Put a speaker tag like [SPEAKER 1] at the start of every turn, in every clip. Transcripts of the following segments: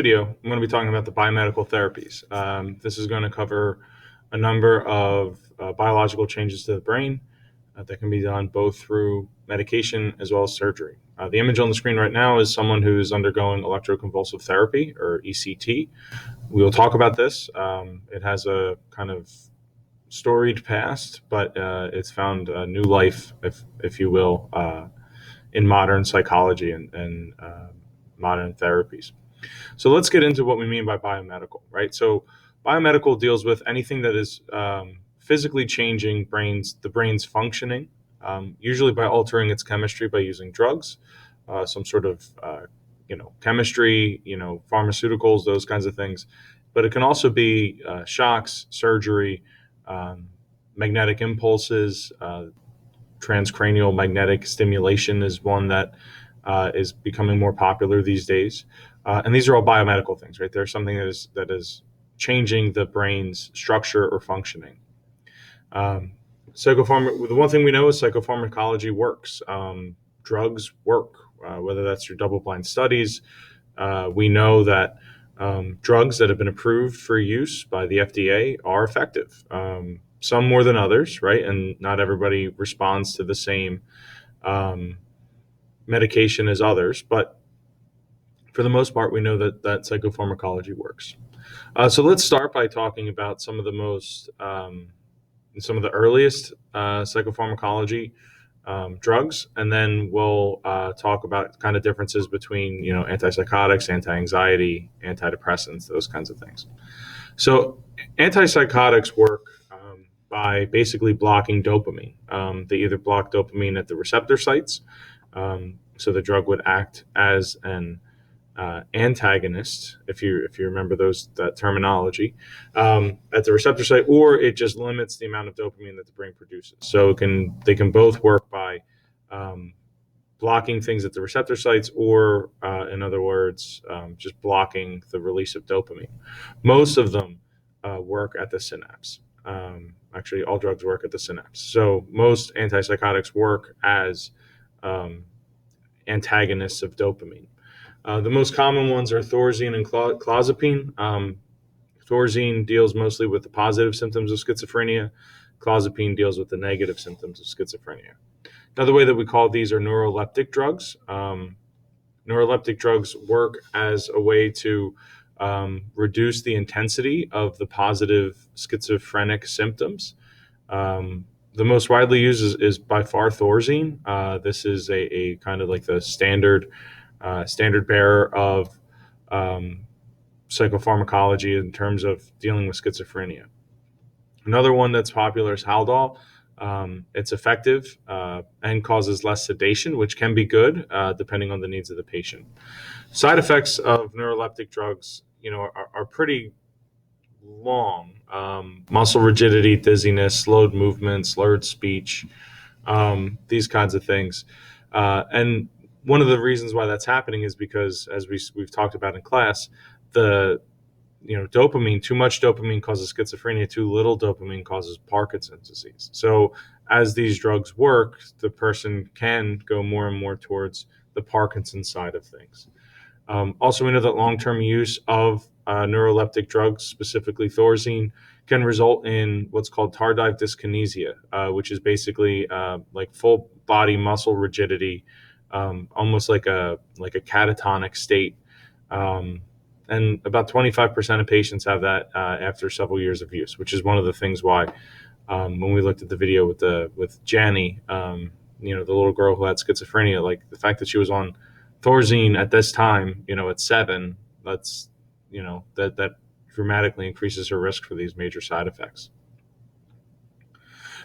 [SPEAKER 1] Video, I'm going to be talking about the biomedical therapies. This is going to cover a number of biological changes to the brain that can be done both through medication as well as surgery. The image on the screen right now is someone who's undergoing electroconvulsive therapy, or ECT. We will talk about this. It has a kind of storied past, but it's found a new life, if you will, in modern psychology and modern therapies. So let's get into what we mean by biomedical, right? So biomedical deals with anything that is physically changing the brain's functioning, usually by altering its chemistry by using drugs, some sort of chemistry, pharmaceuticals, those kinds of things. But it can also be shocks, surgery, um, magnetic impulses. Transcranial magnetic stimulation is one that is becoming more popular these days. And these are all biomedical things, right? There's something that is changing the brain's structure or functioning. Um, the one thing we know is psychopharmacology works. Drugs work, whether that's through double-blind studies. We know that drugs that have been approved for use by the FDA are effective. Some more than others, right? And not everybody responds to the same um, medication as others, but for the most part, we know that psychopharmacology works. So let's start by talking about some of the earliest psychopharmacology drugs, and then we'll talk about kind of differences between antipsychotics, anti-anxiety, antidepressants, those kinds of things. So antipsychotics work by basically blocking dopamine. They either block dopamine at the receptor sites, so the drug would act as an antagonist, if you remember that terminology, at the receptor site, or it just limits the amount of dopamine that the brain produces. So they can both work by um, blocking things at the receptor sites, or in other words, just blocking the release of dopamine. Most of them work at the synapse. Actually, all drugs work at the synapse. So most antipsychotics work as um, antagonists of dopamine. The most common ones are Thorazine and clozapine. Thorazine deals mostly with the positive symptoms of schizophrenia. Clozapine deals with the negative symptoms of schizophrenia. Another way that we call these are neuroleptic drugs. Neuroleptic drugs work as a way to reduce the intensity of the positive schizophrenic symptoms. The most widely used is by far Thorazine. This is a kind of like the standard bearer of um, psychopharmacology in terms of dealing with schizophrenia. Another one that's popular is Haldol. It's effective and causes less sedation, which can be good depending on the needs of the patient. Side effects of neuroleptic drugs, are pretty long. Muscle rigidity, dizziness, slowed movement, slurred speech, these kinds of things. And one of the reasons why that's happening is because, as we've talked about in class, the dopamine, too much dopamine causes schizophrenia, too little dopamine causes Parkinson's disease. So as these drugs work, the person can go more and more towards the Parkinson's side of things. Also, we know that long-term use of neuroleptic drugs, specifically Thorazine, can result in what's called tardive dyskinesia, which is basically like full body muscle rigidity, almost like a catatonic state. And about 25% of patients have that after several years of use, which is one of the things why when we looked at the video with Janny, the little girl who had schizophrenia, like the fact that she was on Thorazine at this time, at 7, that dramatically increases her risk for these major side effects.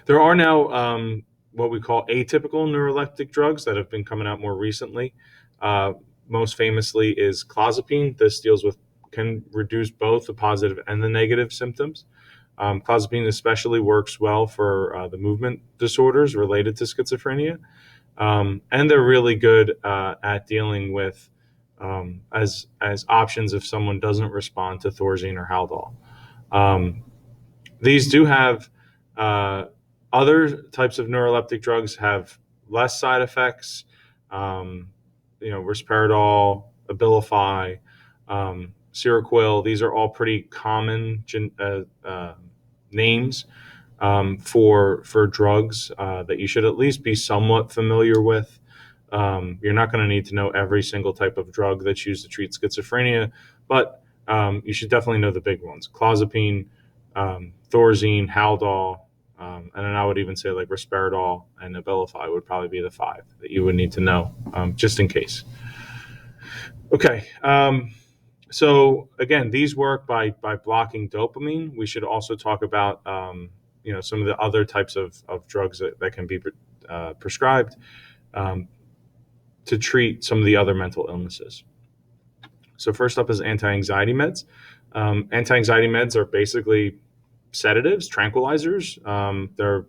[SPEAKER 1] There are now what we call atypical neuroleptic drugs that have been coming out more recently. Most famously is clozapine. This can reduce both the positive and the negative symptoms. Clozapine especially works well for the movement disorders related to schizophrenia. And they're really good at dealing with as options if someone doesn't respond to Thorazine or Haldol. These do have other types of neuroleptic drugs have less side effects. Risperidol, Abilify, Seroquel. These are all pretty common names for drugs that you should at least be somewhat familiar with. You're not going to need to know every single type of drug that's used to treat schizophrenia, but you should definitely know the big ones: clozapine, Thorazine, Haldol, and then I would even say like Risperidol and Abilify would probably be the five that you would need to know, just in case. Okay. So again, these work by blocking dopamine. We should also talk about some of the other types of drugs that can be prescribed to treat some of the other mental illnesses. So first up is anti-anxiety meds. Anti-anxiety meds are basically sedatives, tranquilizers. They're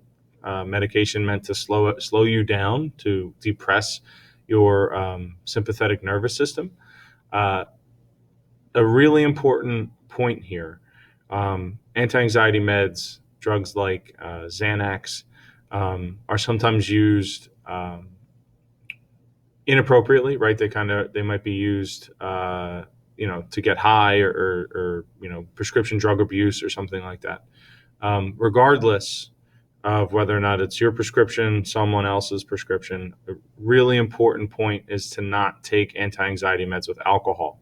[SPEAKER 1] medication meant to slow you down, to depress your sympathetic nervous system. A really important point here: anti-anxiety meds, drugs like Xanax, are sometimes used inappropriately, right? They might be used, to get high or prescription drug abuse or something like that. Regardless of whether or not it's your prescription, someone else's prescription, a really important point is to not take anti-anxiety meds with alcohol.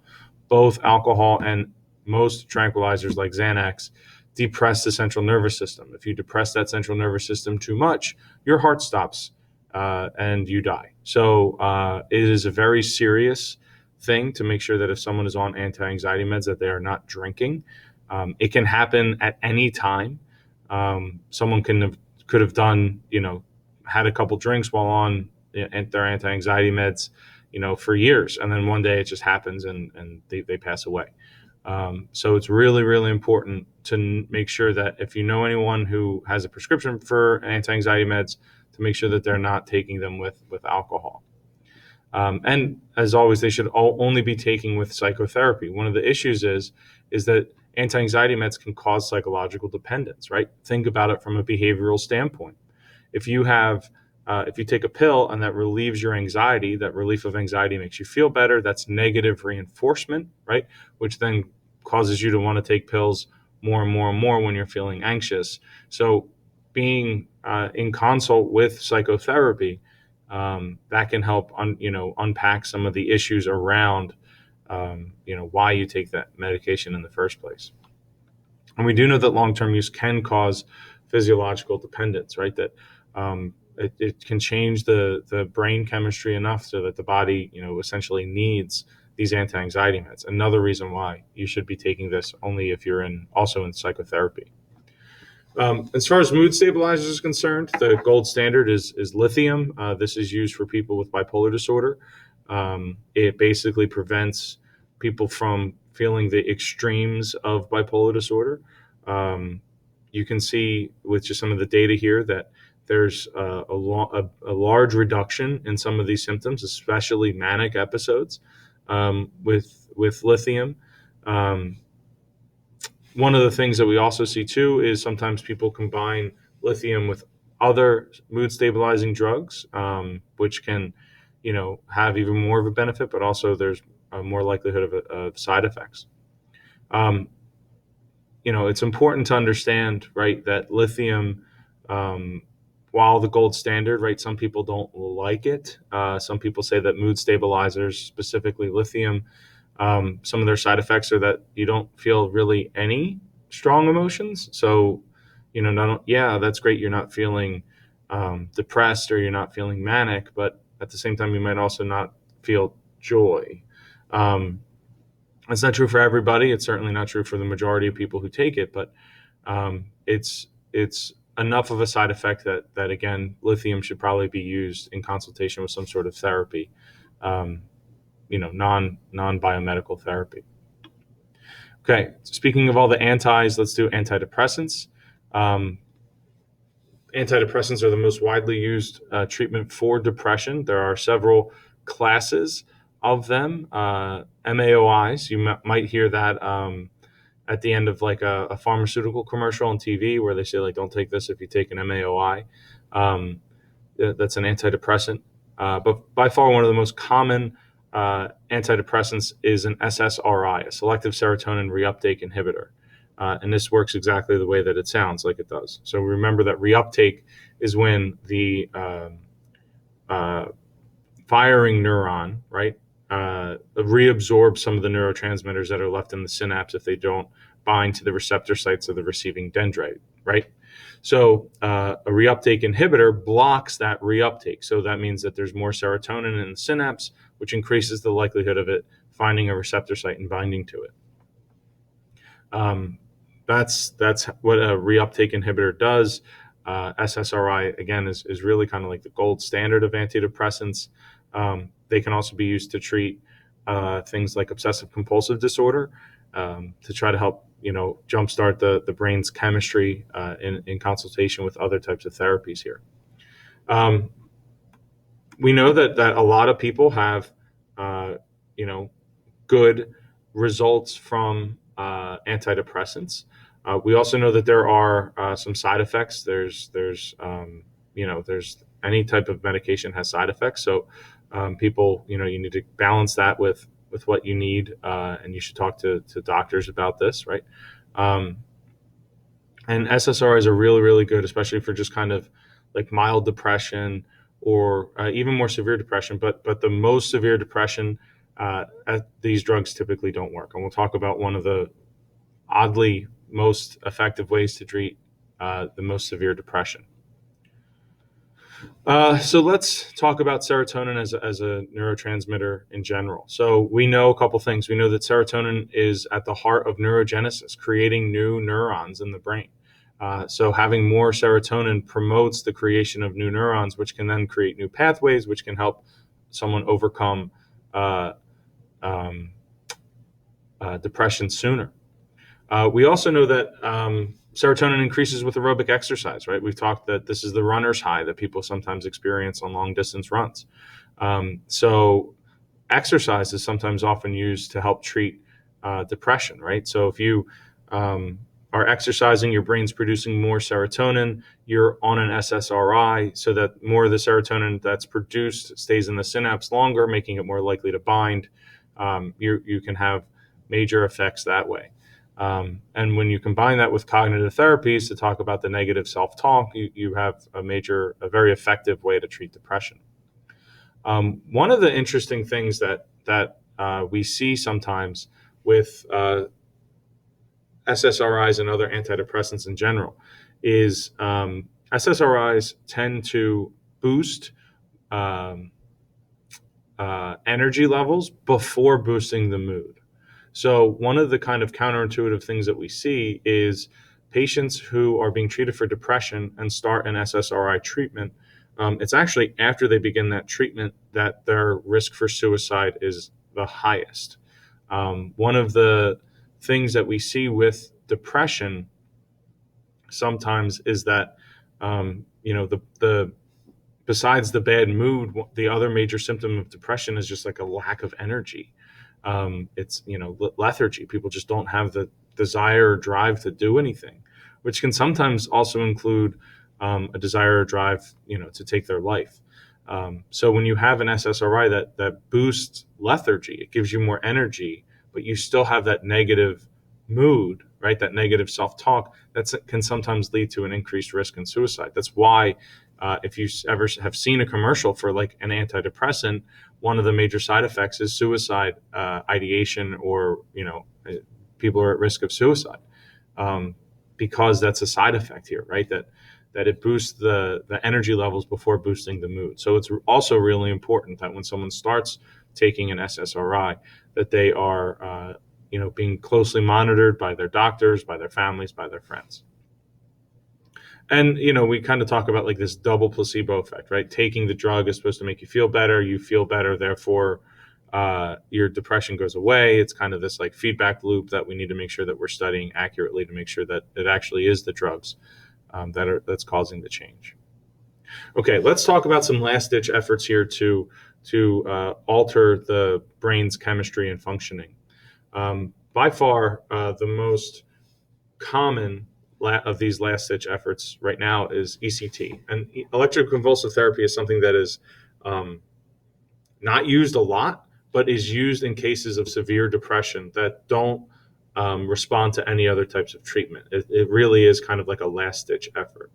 [SPEAKER 1] Both alcohol and most tranquilizers like Xanax depress the central nervous system. If you depress that central nervous system too much, your heart stops and you die. So it is a very serious thing to make sure that if someone is on anti-anxiety meds that they are not drinking. It can happen at any time. Someone could have done, had a couple drinks while on their anti-anxiety meds, for years. And then one day it just happens and they pass away. So it's really, really important to make sure that if you know anyone who has a prescription for anti-anxiety meds, to make sure that they're not taking them with alcohol. And as always, they should only be taken with psychotherapy. One of the issues is that anti-anxiety meds can cause psychological dependence, right? Think about it from a behavioral standpoint. If you take a pill and that relieves your anxiety, that relief of anxiety makes you feel better, that's negative reinforcement, right? Which then causes you to want to take pills more and more and more when you're feeling anxious. So being in consult with psychotherapy, that can help unpack some of the issues around why you take that medication in the first place. And we do know that long-term use can cause physiological dependence, right? That it can change the brain chemistry enough so that the body, essentially needs these anti-anxiety meds. Another reason why you should be taking this only if you're also in psychotherapy. As far as mood stabilizers is concerned, the gold standard is lithium. This is used for people with bipolar disorder. It basically prevents people from feeling the extremes of bipolar disorder. You can see with just some of the data here that there's a large reduction in some of these symptoms, especially manic episodes, with lithium. One of the things that we also see too is sometimes people combine lithium with other mood stabilizing drugs, which can, have even more of a benefit, but also there's a more likelihood of side effects. It's important to understand, right, that lithium, while the gold standard, right, some people don't like it. Some people say that mood stabilizers, specifically lithium, some of their side effects are that you don't feel really any strong emotions. So, that's great. You're not feeling depressed or you're not feeling manic, but at the same time, you might also not feel joy. It's not true for everybody. It's certainly not true for the majority of people who take it, but it's enough of a side effect that again, lithium should probably be used in consultation with some sort of therapy. Non-biomedical therapy. Okay, speaking of all the antis, let's do antidepressants. Antidepressants are the most widely used treatment for depression. There are several classes of them. MAOIs, you might hear that at the end of like a pharmaceutical commercial on TV where they say like, don't take this if you take an MAOI. That's an antidepressant. But by far one of the most common antidepressants is an SSRI, a selective serotonin reuptake inhibitor. And this works exactly the way that it sounds like it does. So remember that reuptake is when the uh, firing neuron, right, reabsorbs some of the neurotransmitters that are left in the synapse if they don't bind to the receptor sites of the receiving dendrite, right? So a reuptake inhibitor blocks that reuptake. So that means that there's more serotonin in the synapse, which increases the likelihood of it finding a receptor site and binding to it. That's what a reuptake inhibitor does. SSRI again is really kind of like the gold standard of antidepressants. They can also be used to treat things like obsessive compulsive disorder, to try to help jumpstart the brain's chemistry in consultation with other types of therapies here. We know that a lot of people have you know good results from antidepressants. We also know that there are some side effects. There's any type of medication has side effects. So people, you need to balance that with what you need, and you should talk to doctors about this, right? And SSRIs are really, really good, especially for just kind of like mild depression or even more severe depression. But the most severe depression, these drugs typically don't work. And we'll talk about one of the oddly most effective ways to treat the most severe depression. So let's talk about serotonin as a neurotransmitter in general. So we know a couple things. We know that serotonin is at the heart of neurogenesis, creating new neurons in the brain. So having more serotonin promotes the creation of new neurons, which can then create new pathways, which can help someone overcome depression sooner. We also know that serotonin increases with aerobic exercise, right? We've talked that this is the runner's high that people sometimes experience on long distance runs. So exercise is sometimes often used to help treat depression, right? So if you are exercising, your brain's producing more serotonin, you're on an SSRI, so that more of the serotonin that's produced stays in the synapse longer, making it more likely to bind. You can have major effects that way. And when you combine that with cognitive therapies to talk about the negative self-talk, you have a very effective way to treat depression. One of the interesting things that we see sometimes with SSRIs and other antidepressants in general is SSRIs tend to boost energy levels before boosting the mood. So one of the kind of counterintuitive things that we see is patients who are being treated for depression and start an SSRI treatment. It's actually after they begin that treatment that their risk for suicide is the highest. One of the things that we see with depression sometimes is that the besides the bad mood, the other major symptom of depression is just like a lack of energy. It's lethargy. People just don't have the desire or drive to do anything, which can sometimes also include a desire or drive to take their life. So when you have an SSRI that boosts lethargy, it gives you more energy, but you still have that negative mood, right? That negative self-talk that can sometimes lead to an increased risk in suicide. That's why if you ever have seen a commercial for like an antidepressant, one of the major side effects is suicide ideation, or people are at risk of suicide, because that's a side effect here, right? That it boosts the energy levels before boosting the mood. So it's also really important that when someone starts taking an SSRI, that they are being closely monitored by their doctors, by their families, by their friends. And we kind of talk about like this double placebo effect, right? Taking the drug is supposed to make you feel better, therefore your depression goes away. It's kind of this like feedback loop that we need to make sure that we're studying accurately to make sure that it actually is the drugs that's causing the change. Okay, let's talk about some last ditch efforts here to alter the brain's chemistry and functioning. By far, the most common of these last ditch efforts right now is ECT. And electroconvulsive therapy is something that is not used a lot, but is used in cases of severe depression that don't respond to any other types of treatment. It really is kind of like a last ditch effort.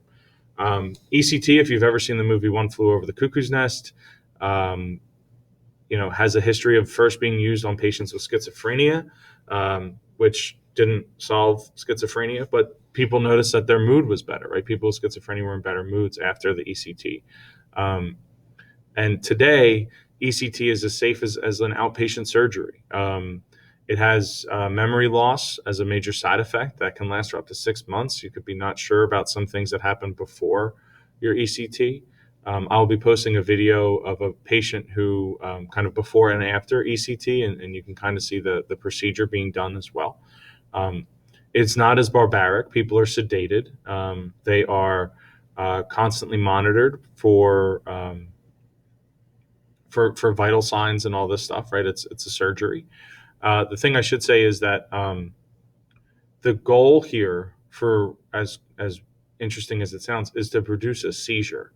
[SPEAKER 1] ECT, if you've ever seen the movie One Flew Over the Cuckoo's Nest, um, has a history of first being used on patients with schizophrenia, which didn't solve schizophrenia, but people noticed that their mood was better, right? People with schizophrenia were in better moods after the ECT. Um, and today, ECT is as safe as an outpatient surgery. It has memory loss as a major side effect that can last for up to 6 months. You could be not sure about some things that happened before your ECT. I'll be posting a video of a patient who kind of before and after ECT, and you can kind of see the procedure being done as well. Um, it's not as barbaric. People are sedated. They are constantly monitored for vital signs and all this stuff, right? It's a surgery. The thing I should say is that the goal here, for as interesting as it sounds, is to produce a seizure.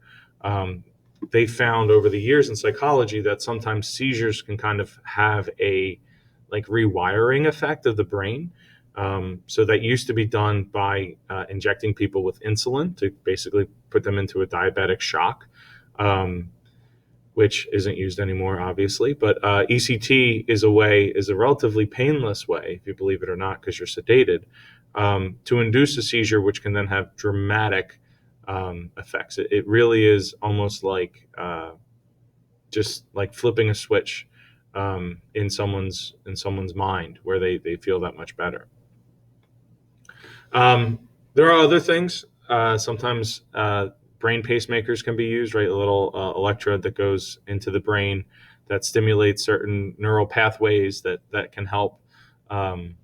[SPEAKER 1] They found over the years in psychology that sometimes seizures can kind of have a like rewiring effect of the brain. So that used to be done by injecting people with insulin to basically put them into a diabetic shock. Which isn't used anymore, obviously. But ECT is a relatively painless way, if you believe it or not, because you're sedated, to induce a seizure, which can then have dramatic effects. It really is almost like just like flipping a switch in someone's mind, where they feel that much better. There are other things. Sometimes brain pacemakers can be used, right? A little electrode that goes into the brain that stimulates certain neural pathways that can help, um,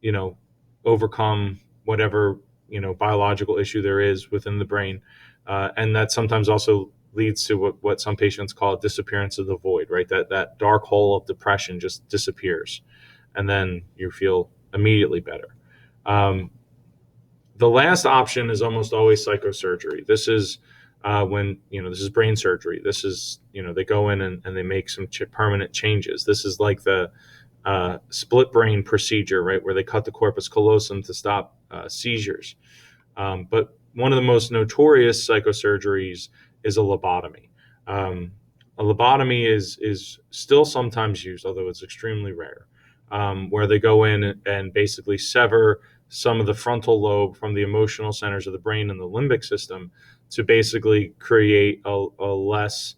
[SPEAKER 1] you know, overcome whatever biological issue there is within the brain, and that sometimes also leads to what some patients call a disappearance of the void, right? That dark hole of depression just disappears, and then you feel immediately better. The last option is almost always psychosurgery. This is when this is brain surgery. This is they go in and they make some permanent changes. This is like the split brain procedure, right, where they cut the corpus callosum to stop seizures. But one of the most notorious psychosurgeries is a lobotomy. A lobotomy is still sometimes used, although it's extremely rare, where they go in and basically sever some of the frontal lobe from the emotional centers of the brain and the limbic system to basically create a less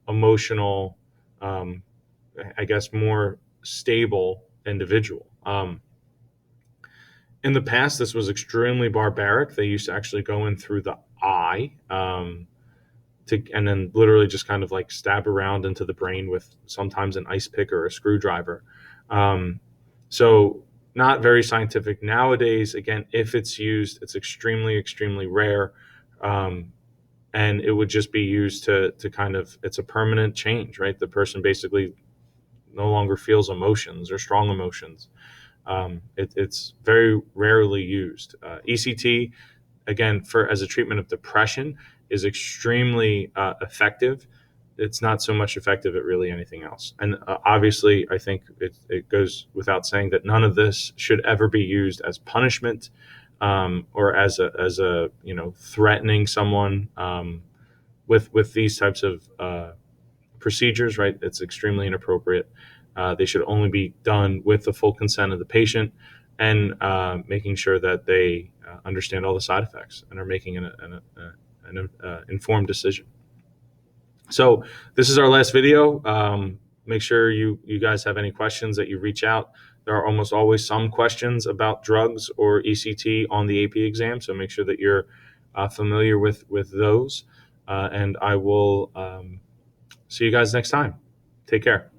[SPEAKER 1] emotional, I guess, more stable individual. In the past, this was extremely barbaric. They used to actually go in through the eye and then literally just kind of like stab around into the brain with sometimes an ice pick or a screwdriver. So not very scientific nowadays. Again, if it's used, it's extremely, extremely rare. And it would just be used to kind of, it's a permanent change, right? The person basically no longer feels emotions or strong emotions. It's very rarely used. ECT, again, as a treatment of depression, is extremely effective. It's not so much effective at really anything else. And obviously, I think it goes without saying that none of this should ever be used as punishment or as a threatening someone with these types of procedures. Right? It's extremely inappropriate. They should only be done with the full consent of the patient and making sure that they understand all the side effects and are making an informed decision. So this is our last video. Make sure you guys have any questions that you reach out. There are almost always some questions about drugs or ECT on the AP exam, so make sure that you're familiar with those. And I will see you guys next time. Take care.